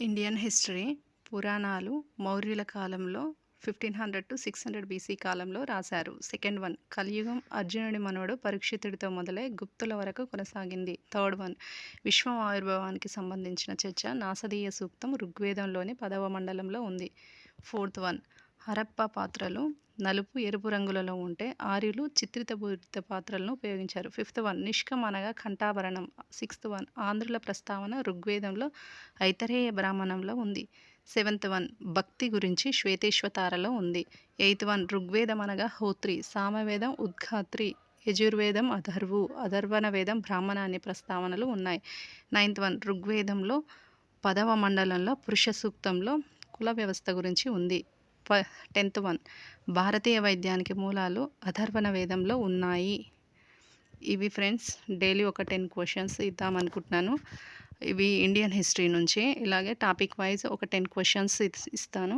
Indian history పురాణాలు మౌర్యుల కాలంలో 1500 to 600 BC కాలంలో రాశారు. సెకండ్ వన్ కలియుగం అర్జునుడి మనవడు పరీక్షితుడితో మొదలై గుప్తుల వరకు కొనసాగింది. థర్డ్ వన్ విశ్వం ఆవిర్భావానికి సంబంధించిన చర్చ నాసదీయ సూక్తం ఋగ్వేదంలోని 10వ మండలంలో ఉంది. ఫోర్త్ వన్ హరప్పా పాత్రలు నలుపు ఎరుపు రంగులలో ఉంటే ఆర్యులు చిత్రితపూరిత పాత్రలను ఉపయోగించారు. ఫిఫ్త్ వన్ నిష్కం అనగా కంఠాభరణం. సిక్స్త్ వన్ ఆంధ్రుల ప్రస్తావన ఋగ్వేదంలో ఐతరేయ బ్రాహ్మణంలో ఉంది. సెవెంత్ వన్ భక్తి గురించి శ్వేతేశ్వతారలో ఉంది. ఎయిత్ వన్ ఋగ్వేదం అనగా హోత్రి, సామవేదం ఉద్గాత్రి, యజుర్వేదం అథర్వణ వేదం బ్రాహ్మణ అనే ప్రస్తావనలు ఉన్నాయి. నైన్త్ వన్ ఋగ్వేదంలో 10వ మండలంలో పురుష సూక్తంలో కుల వ్యవస్థ గురించి ఉంది. 10th వన్ భారతీయ వైద్యానికి మూలాలు అథర్వణ వేదంలో ఉన్నాయి. ఇవి ఫ్రెండ్స్ డైలీ ఒక 10 క్వశ్చన్స్ ఇద్దామనుకుంటున్నాను. ఇవి ఇండియన్ హిస్టరీ నుంచి. ఇలాగే టాపిక్ వైజ్ ఒక 10 క్వశ్చన్స్ ఇస్తాను.